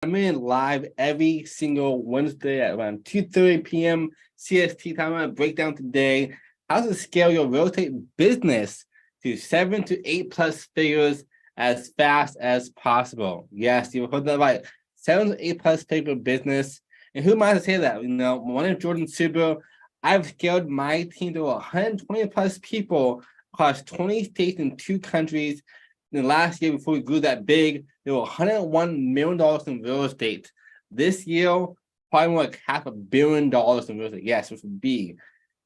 I'm in live every single Wednesday at around 2:30 p.m. CST time. I'm going to break down today how to scale your real estate business to 7 to 8 plus figures as fast as possible. Yes, you heard that right. 7 to 8 plus figure business. And who am I to say that? My name is Jordan Suber. I've scaled my team to 120 plus people across 20 states and 2 countries. In the last year, before we grew that big, there were $101 million in real estate. This year, probably more like $500 million in real estate. Yes, with a B.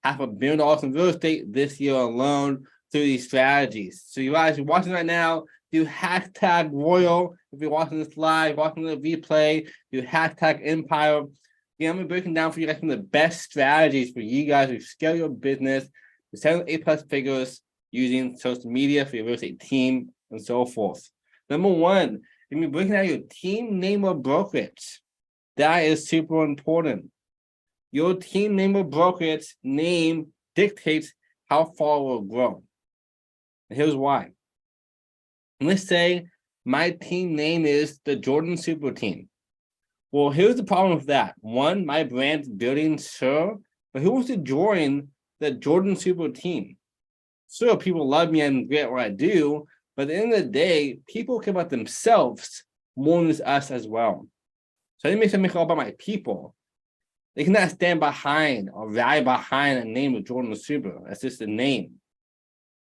$500 million in real estate this year alone through these strategies. So you guys are watching right now, do hashtag Royal. If you're watching this live, watching the replay, do hashtag Empire. Yeah, I'm going to be breaking down for you guys some of the best strategies for you guys to scale your business to 7 to 8 plus figures using social media for your real estate team and so forth. Number one, you're going to be breaking out your team name or brokerage. That is super important. Your team name or brokerage name dictates how far it will grow. And here's why. Let's say my team name is the Jordan Suber Team. Well, here's the problem with that. One, my brand's building, sure, but who wants to join the Jordan Suber Team? Sure, people love me and get what I do, but at the end of the day, people care about themselves more than us as well. So I make something all about my people. They cannot stand behind or rally behind a name of Jordan Suber. That's just a name.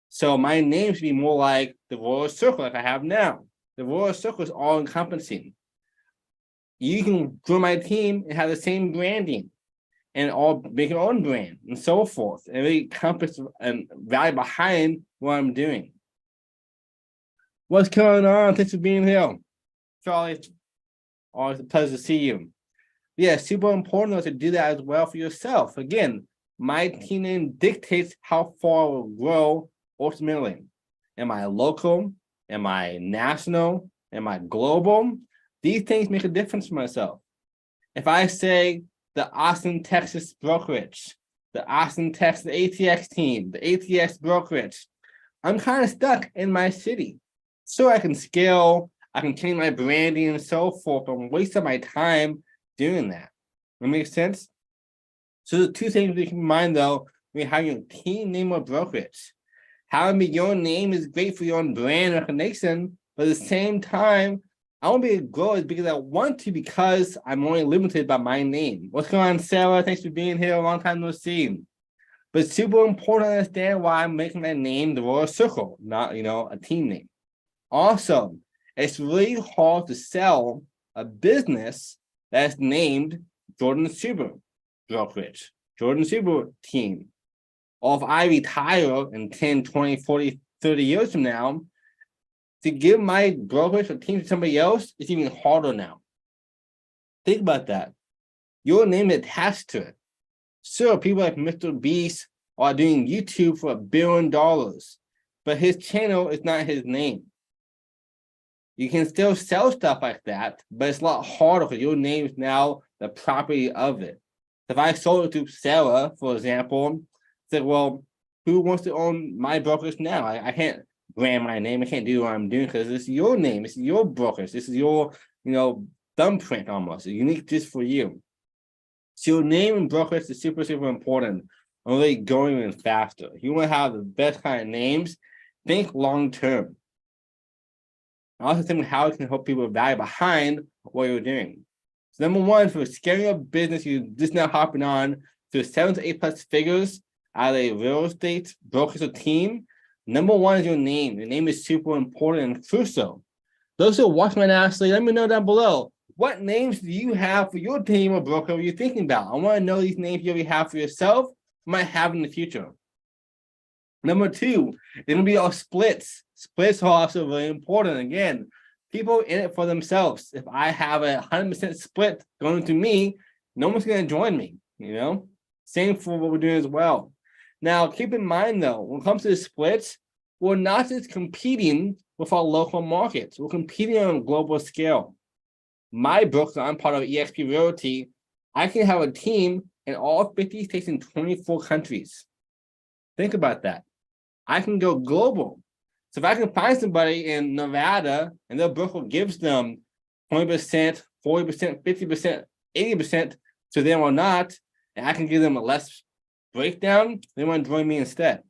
So my name should be more like the Royal Circle, like I have now. The Royal Circle is all encompassing. You can join my team and have the same branding and all make your own brand and so forth. And really compass and rally behind what I'm doing. What's going on? Thanks for being here, Charlie. Always a pleasure to see you. Yeah, super important to do that as well for yourself. Again, my team name dictates how far it will grow ultimately. Am I local? Am I national? Am I global? These things make a difference for myself. If I say the Austin, Texas brokerage, the Austin, Texas ATX team, the ATX brokerage, I'm kind of stuck in my city. So I can scale, I can change my branding and so forth, but I'm wasting my time doing that. That makes sense? So the two things to keep in mind though, when you're having your team name or brokerage. Having your name is great for your own brand recognition, but at the same time, I want to be able to grow as big as I want to because I'm only limited by my name. What's going on, Sarah? Thanks for being here. A long time no see. But it's super important to understand why I'm making that name the Royal Circle, not a team name. Also, it's really hard to sell a business that's named Jordan Suber Brokerage, Jordan Suber Team. Or if I retire in 10, 20, 40, 30 years from now, to give my brokerage or team to somebody else, it's even harder now. Think about that. Your name is attached to it. Sure, people like Mr. Beast are doing YouTube for $1 billion, but his channel is not his name. You can still sell stuff like that, but it's a lot harder because your name is now the property of it. If I sold it to Sarah, for example, said, well, who wants to own my brokerage now? I can't brand my name. I can't do what I'm doing because it's your name. It's your brokerage. This is your, thumbprint almost. It's unique just for you. So your name and brokerage is super, super important. I'm really going even faster. If you want to have the best kind of names, think long term. I also think how it can help people value behind what you're doing. So number one, for scaling your business, you're just now hopping on to 7 to 8 plus figures out of a real estate brokerage or team. Number one is your name. Your name is super important and crucial. Those who are watching right now, let me know down below. What names do you have for your team or broker you're thinking about? I want to know these names you already have for yourself, you might have in the future. Number two, it's going to be all splits. Splits are also really important. Again, people in it for themselves. If I have a 100% split going to me, no one's going to join me, Same for what we're doing as well. Now, keep in mind, though, when it comes to the splits, we're not just competing with our local markets. We're competing on a global scale. My broker, I'm part of eXp Realty, I can have a team in all 50 states in 24 countries. Think about that. I can go global. So if I can find somebody in Nevada and their broker gives them 20%, 40%, 50%, 80% to them or not, and I can give them a less breakdown, they want to join me instead.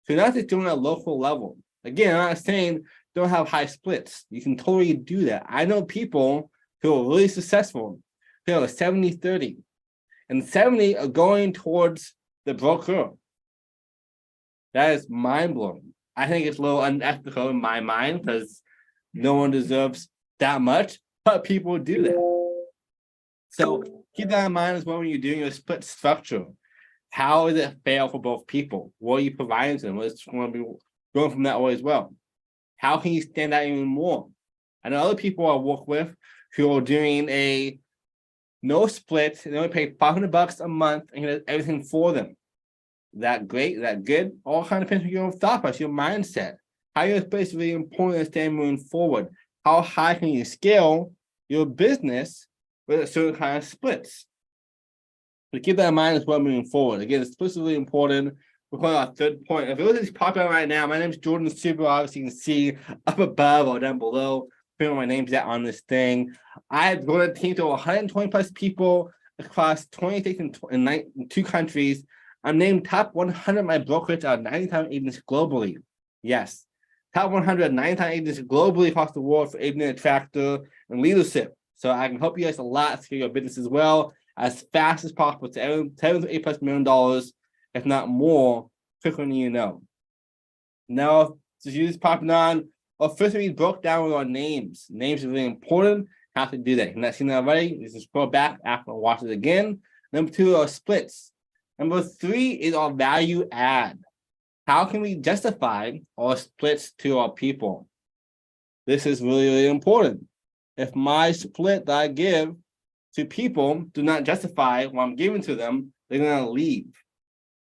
So not just doing it at a local level. Again, I'm not saying don't have high splits. You can totally do that. I know people who are really successful, who are 70-30, and 70 are going towards the broker. That is mind-blowing. I think it's a little unethical in my mind because no one deserves that much, but people do that. So keep that in mind as well when you're doing your split structure. How is it fair for both people? What are you providing to them? What's going to be going from that way as well? How can you stand out even more? I know other people I work with who are doing a no split. They only pay $500 a month and get everything for them. That great? That good? All kind of depends on your thought process, your mindset. How your space is really important to stand moving forward. How high can you scale your business with a certain kind of splits? But keep that in mind as well moving forward. Again, splits is really important. We're going on our third point. If it was popular right now, my name is Jordan Suber. Obviously, you can see up above or down below where my name's at on this thing. I've grown a team to 120 plus people across 20 states and 2 countries. I'm named top 100 my brokerage out of 90,000 agents globally. Yes, top 100 90,000 agents globally across the world for agent attractor and leadership. So I can help you guys a lot to scale your business as well as fast as possible to $7 to $8+ million, if not more, quicker than you know. Now, to use Papanon, first we broke down with our names. Names are really important. How to do that. If you've not seen that already, you just scroll back after and watch it again. Number 2 are splits. Number 3 is our value add. How can we justify our splits to our people? This is really, really important. If my split that I give to people do not justify what I'm giving to them, they're going to leave.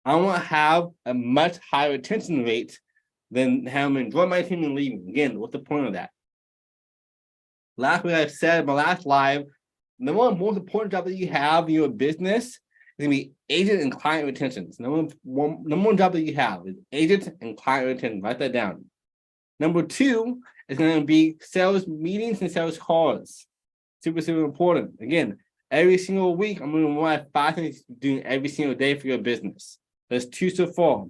I want to have a much higher retention rate than have them enjoy my team and leaving. Again, what's the point of that? Last week I said in my last live, the most important job that you have in your business is going to be agent and client retention. So number one job that you have is agent and client retention. Write that down. Number 2 is going to be sales meetings and sales calls. Super, super important. Again, every single week, I'm going to want 5 things doing every single day for your business. There's 2 so far.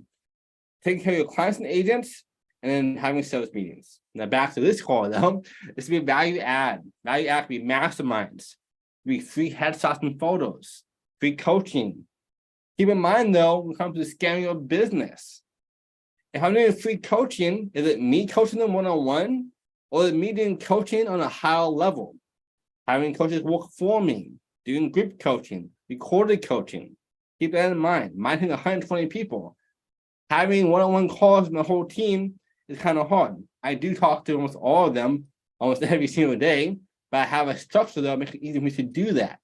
Taking care of your clients and agents, and then having sales meetings. Now back to this call though, this will be value add. Value add can be masterminds, be free headshots and photos, free coaching. Keep in mind though, when it comes to scaling your business, if I'm doing free coaching, is it me coaching them one-on-one, or is it me doing coaching on a higher level? Having coaches work for me, doing group coaching, recorded coaching. Keep that in mind. My team 120 people. Having one-on-one calls with the whole team is kind of hard. I do talk to almost all of them almost every single day, but I have a structure that makes it easy for me to do that.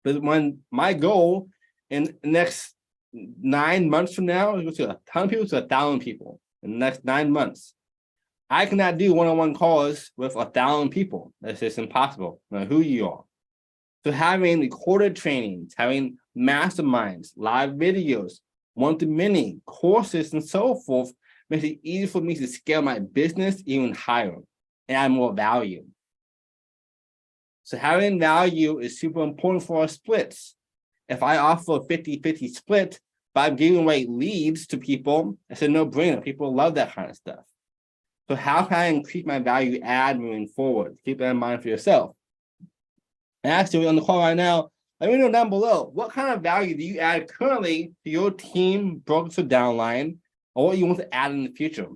But when my goal in the next 9 months from now is to a ton of people to 1,000 people in the next 9 months. I cannot do one-on-one calls with 1,000 people. That's just impossible, no matter who you are. So having recorded trainings, having masterminds, live videos, one-to-many courses, and so forth makes it easy for me to scale my business even higher and add more value. So having value is super important for our splits. If I offer a 50-50 split, but I'm giving away leads to people, it's a no-brainer. People love that kind of stuff. So how can I increase my value add moving forward? Keep that in mind for yourself. And actually, on the call right now, let me know down below, what kind of value do you add currently to your team, brokers, or downline, or what you want to add in the future?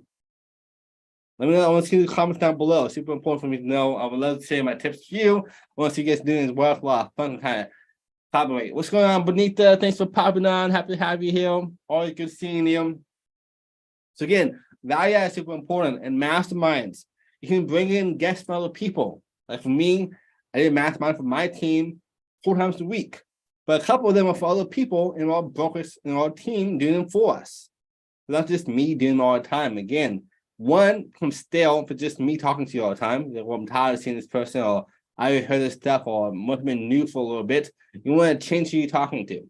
Let me know. I want to see the comments down below. It's super important for me to know. I would love to share my tips to you. I want to see you guys doing as well. It's a lot of fun kind of topic. What's going on, Bonita? Thanks for popping on. Happy to have you here. Always good seeing you. So again, value add is super important. And masterminds, you can bring in guests from other people. Like for me, I did a mastermind for my team 4 times a week. But a couple of them are for other people in our brokers in our team doing them for us. Not just me doing them all the time. Again, one becomes stale for just me talking to you all the time. Like, well, I'm tired of seeing this person, or I heard this stuff, or must have been new for a little bit. You want to change who you're talking to.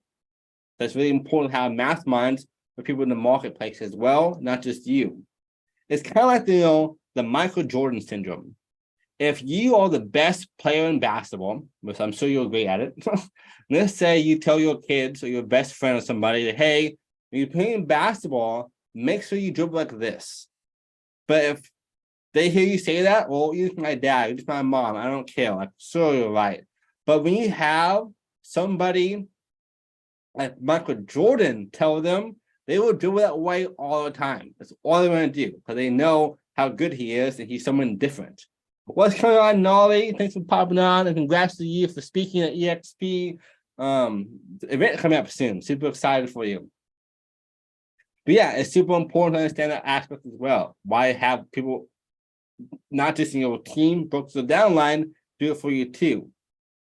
That's really important to have masterminds for people in the marketplace as well, not just you. It's kind of like the Michael Jordan syndrome. if you are the best player in basketball, which I'm sure you're great at it, let's say you tell your kids or your best friend or somebody that, hey, when you're playing basketball, make sure you dribble like this. But if they hear you say that, well, you're just my dad, you're just my mom, I don't care. Like, sure, you're right. But when you have somebody like Michael Jordan tell them, they will dribble that way all the time. That's all they want to do because they know how good he is and he's someone different. What's going on, Nolly? Thanks for popping on, and congrats to you for speaking at EXP. Event coming up soon. Super excited for you. But yeah, it's super important to understand that aspect as well. Why have people not just in your team, but the downline do it for you too.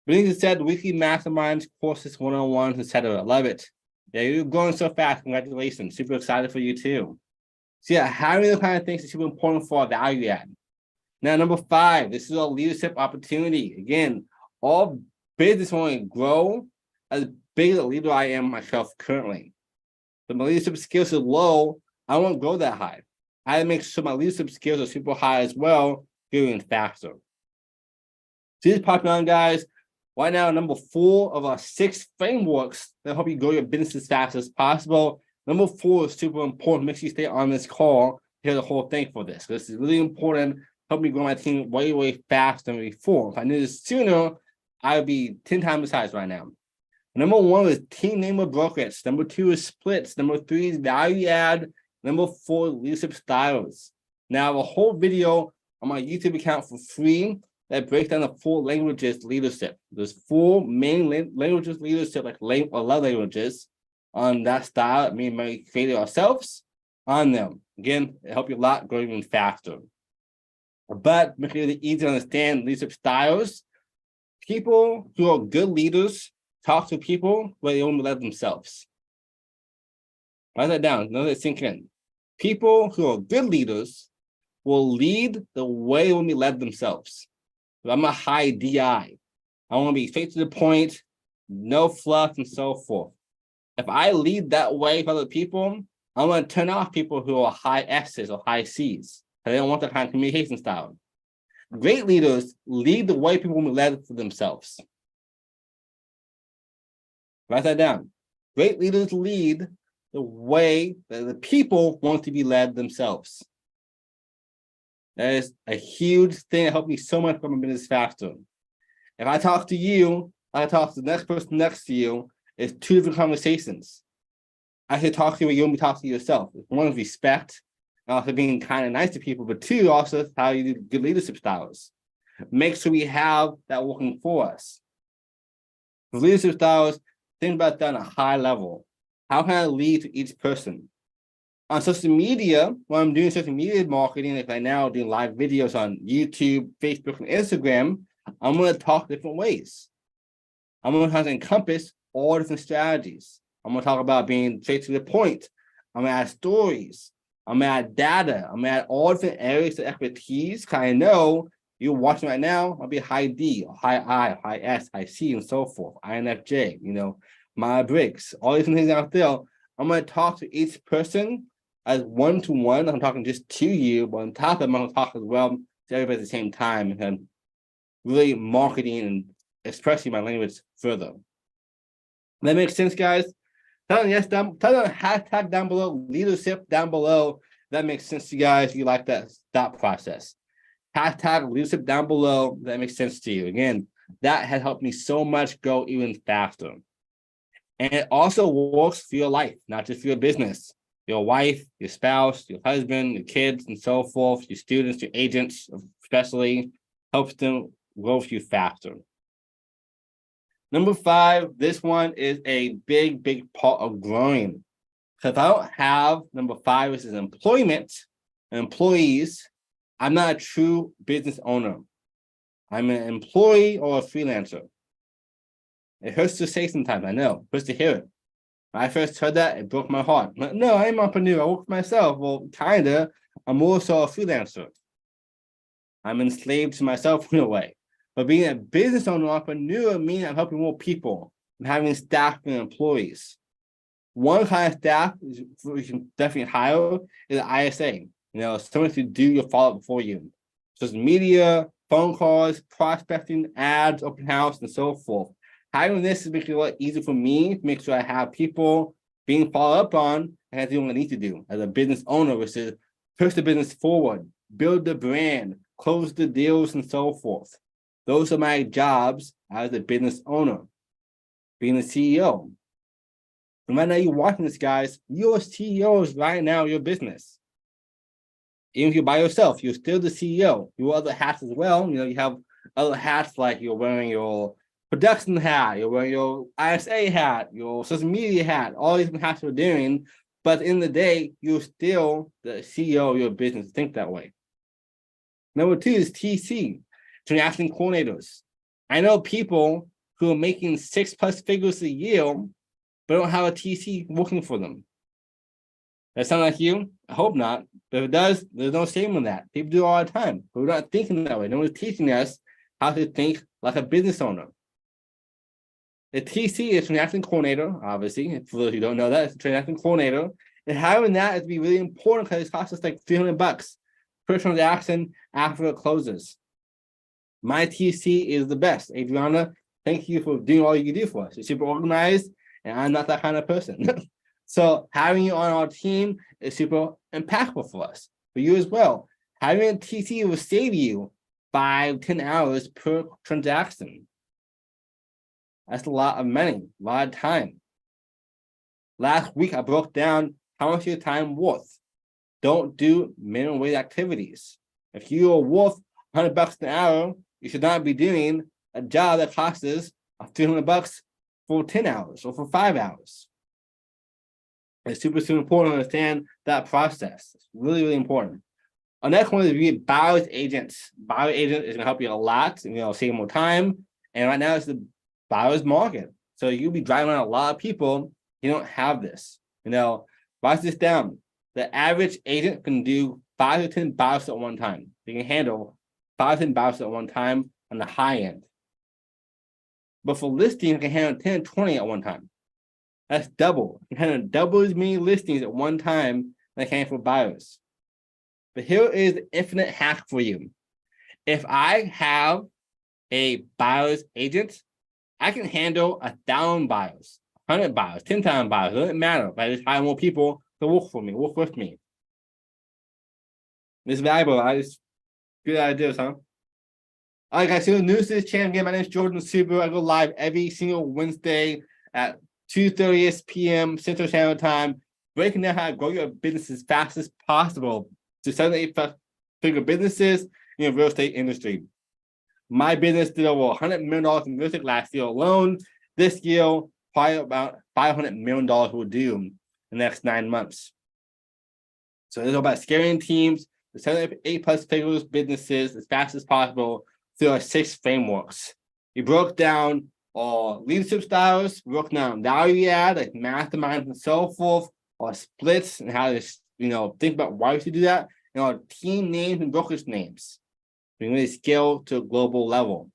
But as I said, weekly masterminds, courses, one-on-ones, etc. I love it. Yeah, you're going so fast. Congratulations. Super excited for you too. So yeah, having the kind of things is super important for our value add. Now, number 5, this is a leadership opportunity. Again, all business want to grow as big as a leader I am myself currently. But my leadership skills are low. I won't grow that high. I have to make sure my leadership skills are super high as well, growing faster. So this popping on, guys. Right now, number 4 of our 6 frameworks that help you grow your business as fast as possible. Number 4 is super important. Make sure you stay on this call to hear the whole thing for this. This is really important. Help me grow my team way, way faster than before. If I knew this sooner, I would be 10 times the size right now. Number 1 is team name or brokerage. Number 2 is splits. Number 3 is value add. Number 4, leadership styles. Now, I have a whole video on my YouTube account for free that breaks down the 4 languages leadership. There's 4 main languages leadership, like love languages, on that style that me and Mary created ourselves on them. Again, it helps you a lot, grow even faster. But make it really easy to understand leadership styles. People who are good leaders talk to people where they only let themselves. Write that down. Let it sink in. People who are good leaders will lead the way they want to be led themselves. I'm a high DI. I want to be straight to the point, no fluff, and so forth. If I lead that way for other people, I'm going to turn off people who are high S's or high C's. They don't want that kind of communication style. Great leaders lead the way people will be led for themselves. Write that down. Great leaders lead the way that the people want to be led themselves. That is a huge thing that helped me so much grow my business faster. If I talk to you, I talk to the next person next to you, it's 2 different conversations. I should talk to you when you want me to talk to yourself. One is respect, and also being kind and nice to people, but 2, also how you do good leadership styles. Make sure we have that working for us. For leadership styles, think about that on a high level. How can I lead to each person? On social media, when I'm doing social media marketing, like right now, doing live videos on YouTube, Facebook, and Instagram, I'm going to talk different ways. I'm going to try to encompass all different strategies. I'm going to talk about being straight to the point. I'm going to add stories. I'm going to add data. I'm going to add all different areas of expertise. Because I know you're watching right now, I'll be high D, high I, high S, high C, and so forth. INFJ, my Briggs, all these things out there. I'm going to talk to each person as one-to-one. I'm talking just to you, but on top of it, I'm going to talk as well to everybody at the same time and really marketing and expressing my language further. That makes sense, guys? Tell them yes, tell them hashtag down below, leadership down below. That makes sense to you guys if you like that thought process. Hashtag leadership down below. That makes sense to you. Again, that has helped me so much go even faster. And it also works for your life, not just for your business. Your wife, your spouse, your husband, your kids, and so forth, your students, your agents, especially, helps them grow you faster. Number 5, this one is a big, big part of growing. So if I don't have number 5, which is employment and employees, I'm not a true business owner. I'm an employee or a freelancer. It hurts to say sometimes, I know. It hurts to hear it. When I first heard that, it broke my heart. I'm like, no, I'm an entrepreneur. I work for myself. Well, kinda. I'm also a freelancer. I'm enslaved to myself in a way. But being a business owner, entrepreneur means I'm helping more people. I'm having staff and employees. One kind of staff we can definitely hire is an ISA. Someone to do your follow-up for you. Social media, phone calls, prospecting, ads, open house, and so forth. Having this is making it a lot easier for me to make sure I have people being followed up on and I do what I need to do as a business owner, which is push the business forward, build the brand, close the deals, and so forth. Those are my jobs as a business owner, being a CEO. And right now you're watching this, guys, you're CEOs right now, your business. Even if you're by yourself, you're still the CEO. You wear other hats as well. You have other hats like you're wearing your production hat, you're wearing your ISA hat, your social media hat, all these hats you're doing. But at the end of the day, you're still the CEO of your business. Think that way. Number 2 is TC, Transaction Coordinators. I know people who are making 6+ figures a year, but don't have a TC working for them. That sound like you? I hope not. But if it does, there's no shame in that. People do it all the time. But we're not thinking that way. No one's teaching us how to think like a business owner. The TC is Transaction Coordinator, obviously. For those who don't know that, it's a Transaction Coordinator. And having that is be really important because it costs us like $300 per transaction after it closes. My TC is the best. Adriana, thank you for doing all you do for us. You're super organized, and I'm not that kind of person. So having you on our team is super impactful for us, for you as well. Having a TC will save you 5-10 hours per transaction. That's a lot of money, a lot of time. Last week, I broke down how much your time worth. Don't do minimum wage activities. If you are worth $100 an hour, you should not be doing a job that costs us $300 for 10 hours or for 5 hours. It's super important to understand that process. It's really, really important. Our next one is to be buyer's agents. Buyer agent is going to help you a lot, save more time. And right now it's the buyer's market. So you'll be driving around a lot of people. You don't have this. Write this down. The average agent can do 5 to 10 buyers at one time. They can handle 5 to 10 buyers at one time on the high end. But for listings, you can handle 10 to 20 at one time. That's double. You can handle double as many listings at one time than I can for buyers. But here is the infinite hack for you. If I have a buyer's agent, I can handle 1,000 buyers, 100 buyers, 10,000 buyers. It doesn't matter. If I just hire more people to work for me, work with me. It's valuable. Good ideas, huh? All right, guys. So new to this channel again. My name is Leonard Suber. I go live every single Wednesday at 2:30 p.m. Central Standard Time, breaking down how to grow your business as fast as possible to 7 to 8 figure businesses in the real estate industry. My business did over $100 million in real estate last year alone. This year, probably about $500 million will do in the next 9 months. So it's all about scaling teams to 7 to 8+ figures businesses as fast as possible through our 6 frameworks. We broke down our leadership styles, we broke down value add, like masterminds and so forth, or splits and how to think about why we should do that, and our team names and brokerage names. We really scale to a global level.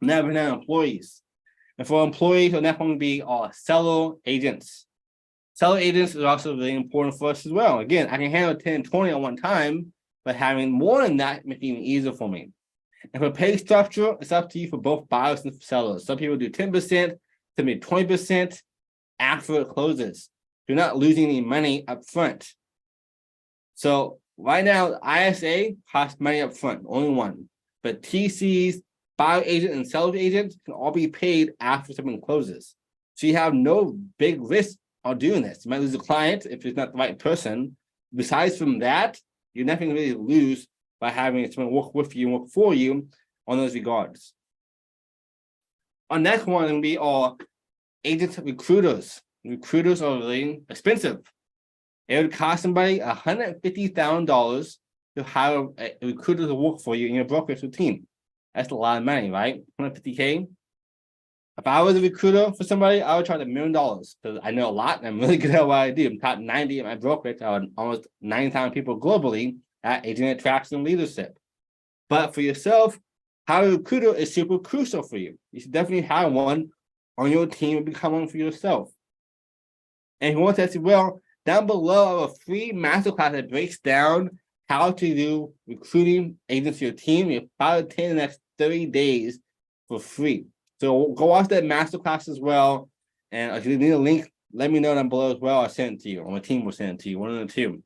Never know employees. And for employees, the next one would be our seller agents. Seller agents is also really important for us as well. Again, I can handle 10, 20 at one time, but having more than that makes it even easier for me. And for pay structure, it's up to you for both buyers and sellers. Some people do 10%, some do 20% after it closes. You're not losing any money up front. So right now, ISA costs money up front, only one. But TCs, buyer agent, and seller agents can all be paid after someone closes. So you have no big risk on doing this. You might lose a client if it's not the right person. Besides from that, you're nothing really lose by having someone work with you and work for you on those regards. Our next one will be our agent recruiters. Recruiters are really expensive. It would cost somebody $150,000 to hire a recruiter to work for you in your brokerage team. That's a lot of money, right? $150K. If I was a recruiter for somebody, I would charge $1 million because I know a lot and I'm really good at what I do. I'm top 90 at my brokerage. I have almost 9,000 people globally at agent attraction and leadership. But for yourself, hiring a recruiter is super crucial for you. You should definitely have one on your team and become one for yourself. And if you want to as well, down below I have a free masterclass that breaks down how to do recruiting agents to your team. You have 5 to 10 in the next 30 days for free. So go watch that masterclass as well. And if you need a link, let me know down below as well. I'll send it to you, or my team will send it to you, one of the two.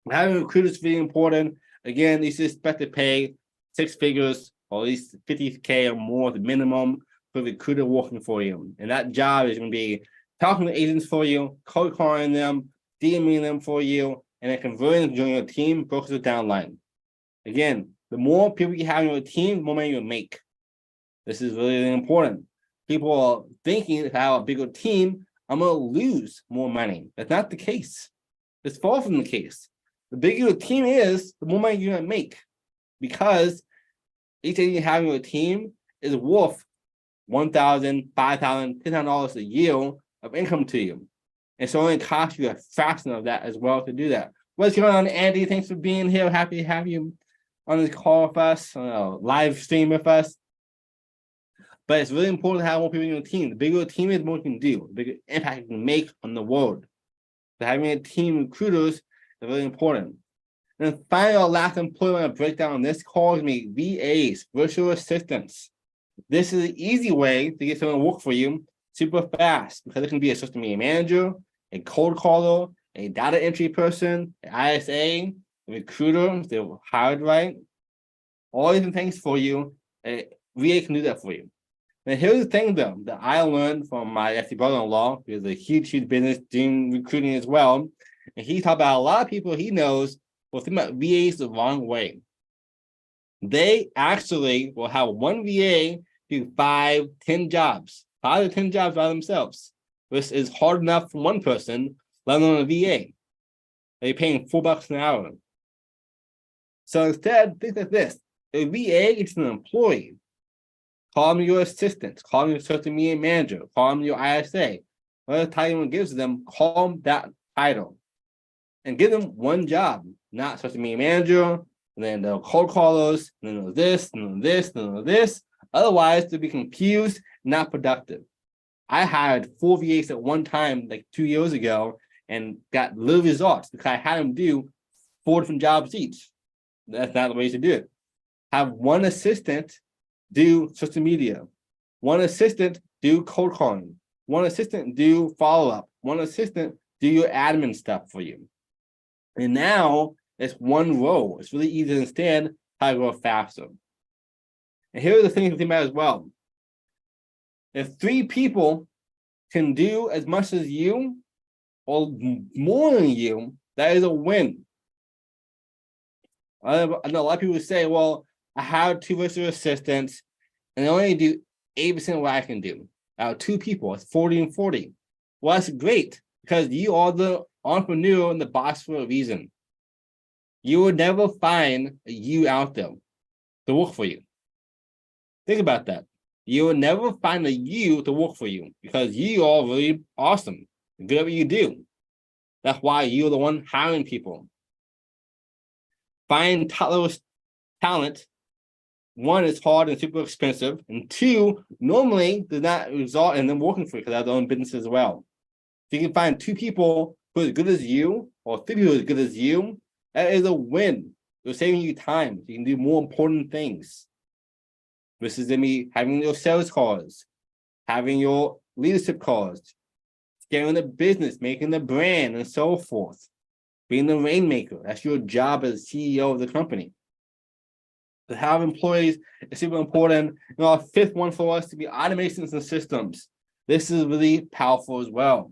Having recruiters is really important. Again, you should expect to pay 6 figures, or at least 50K or more, the minimum, for the recruiter working for you. And that job is going to be talking to agents for you, cold calling them, DMing them for you, and then converting them to join your team, brokers the downline. Again, the more people you have on your team, the more money you'll make. This is really important. People are thinking if I have a bigger team, I'm going to lose more money. That's not the case. It's far from the case. The bigger your team is, the more money you're going to make, because each agent you have on your team is worth $1,000, $5,000, $10,000 a year of income to you. And so it only costs you a fraction of that as well to do that. What's going on, Andy? Thanks for being here. Happy to have you on this call with us, live stream with us. But it's really important to have more people on your team. The bigger your team is, the more you can do, the bigger impact you can make on the world. So having a team of recruiters is really important. And then finally, our last employee I want to break down on this call is me VAs, virtual assistants. This is an easy way to get someone to work for you super fast, because it can be a social media manager, a cold caller, a data entry person, an ISA, a recruiter, if they're hired right. All these things for you, a VA can do that for you. Now, here's the thing, though, that I learned from my brother-in-law, who has a huge business doing recruiting as well. And he talked about a lot of people he knows will think about VAs the wrong way. They actually will have one VA do 5, 10 jobs, 5 to 10 jobs by themselves. This is hard enough for one person, let alone a VA. They're paying $4 an hour. So instead, think like this. A VA is an employee. Call them your assistant, call them your social media manager, call them your ISA. Whatever title anyone gives them, call them that title. And give them one job, not social media manager, and then the cold callers, and then this, and then this, and then this. Otherwise, they'll be confused, not productive. I hired 4 VAs at one time, like 2 years ago, and got little results because I had them do 4 different jobs each. That's not the way to do it. Have one assistant do social media, one assistant do cold calling, one assistant do follow-up, one assistant do your admin stuff for you. And now it's one role. It's really easy to understand how to grow faster. And here are the things to think about as well. If 3 people can do as much as you or more than you, that is a win. I know a lot of people say, well, I have 2 virtual assistants, and they only do 80% of what I can do. Out of 2 people, it's 40 and 40. Well, that's great, because you are the entrepreneur and the boss for a reason. You will never find a you out there to work for you. Think about that. You will never find a you to work for you, because you are really awesome, good at what you do. That's why you're the one hiring people. Find top-level talent. 1, is hard and super expensive, and 2, normally does not result in them working for you because they have their own business as well. If you can find 2 people who are as good as you, or 3 people who are as good as you, that is a win. You're saving you time. You can do more important things. This is me having your sales calls, having your leadership calls, scaling the business, making the brand, and so forth. Being the rainmaker. That's your job as CEO of the company. To have employees is super important. And our 5th one for us to be automations and systems. This is really powerful as well.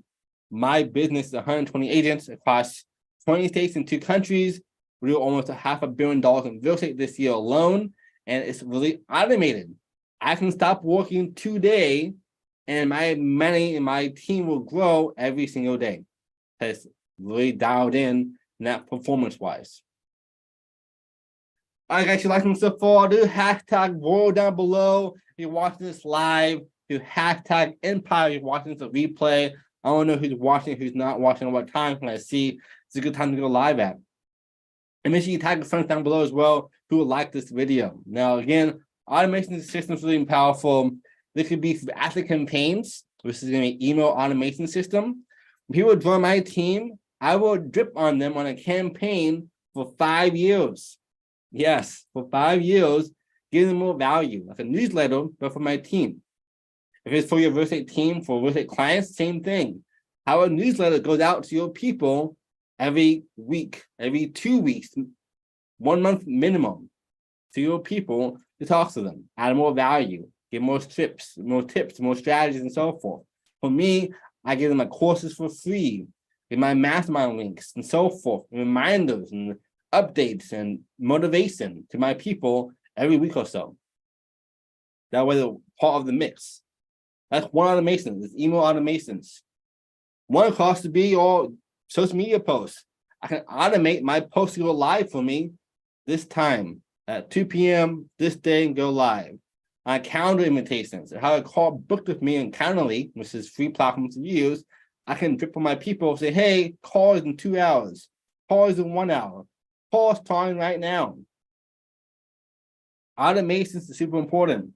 My business is 120 agents across 20 states and 2 countries. We do almost $500 million in real estate this year alone, and it's really automated. I can stop working today, and my money and my team will grow every single day. It's really dialed in, not performance-wise. All right, guys, you like them so far? Do hashtag world down below. If you're watching this live, do hashtag Empire. If you're watching this replay. I don't know who's watching, who's not watching, at what time can I see. It's a good time to go live at. And make sure you tag your friends down below as well who would like this video. Now, again, automation system is really powerful. This could be through active campaigns, which is going to be email automation system. When people join my team, I will drip on them on a campaign for 5 years. Yes, for 5 years, giving them more value, like a newsletter, but for my team. If it's for your real estate team, for real estate clients, same thing. How a newsletter goes out to your people every week, every 2 weeks, 1 month minimum, to your people to talk to them, add more value, give more tips, more strategies, and so forth. For me, I give them my courses for free, with my mastermind links and so forth, reminders and updates and motivation to my people every week or so. That way they're part of the mix. That's one automation. It's email automations. One cost to be your social media posts. I can automate my posts to go live for me this time at 2 p.m. this day and go live. My calendar invitations, how a call booked with me in Calendly, which is free platforms to use. I can drip on my people, say, hey, call is in 2 hours, call is in 1 hour, call is calling right now. Automations is super important.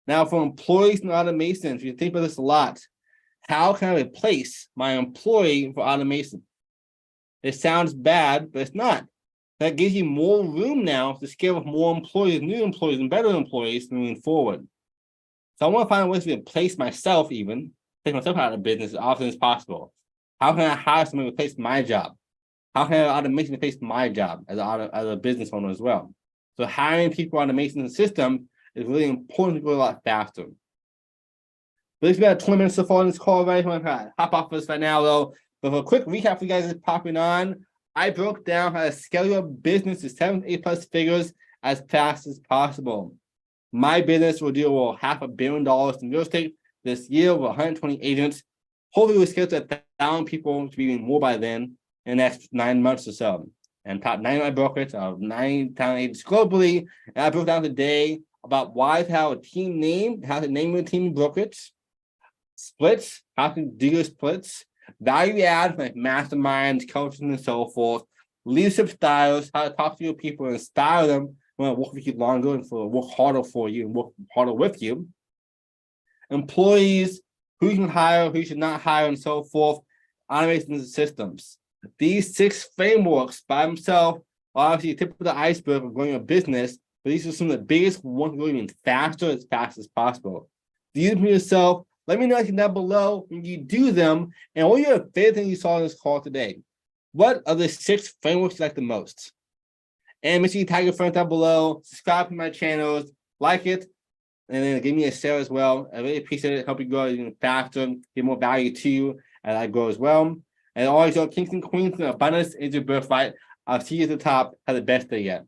Now, for employees and automations, you think about this a lot. How can I replace my employee for automation? It sounds bad, but it's not. That gives you more room now to scale with more employees, new employees, and better employees moving forward. So I want to find ways to replace myself, even take myself out of business as often as possible. How can I hire someone to replace my job? How can I have automation replace my job as a business owner as well? So hiring people, automation, and system is really important to go a lot faster. But it's been 20 minutes so far on this call already. I'm going to hop off this right now, though. But for a quick recap for you guys just popping on, I broke down how to scale your business to 7 to 8 plus figures as fast as possible. My business will do over $500 million in real estate this year with 120 agents. Hopefully, we'll scale to 1,000 people to be even more by then in the next 9 months or so. And top 99 brokerage of 9,000 agents globally. And I broke down today about why to have a team name, how to name your team brokerage, splits, how to do your splits, value add like masterminds, coaching, and so forth, leadership styles, how to talk to your people and inspire them want to work with you longer and for work harder for you and work harder with you. Employees, who you can hire, who you should not hire, and so forth. Automations systems. These 6 frameworks by themselves are obviously the tip of the iceberg of growing a business, but these are some of the biggest ones going even faster as fast as possible. Do you for yourself? Let me know down below when you do them and what your favorite thing you saw in this call today. What are the 6 frameworks you like the most? And make sure you tag your friends down below, subscribe to my channels, like it, and then give me a share as well. I really appreciate it. Help you grow even faster, give more value to you as I grow as well. And always, your kings and queens, abundance is your birthright. I'll see you at the top. Have the best day yet.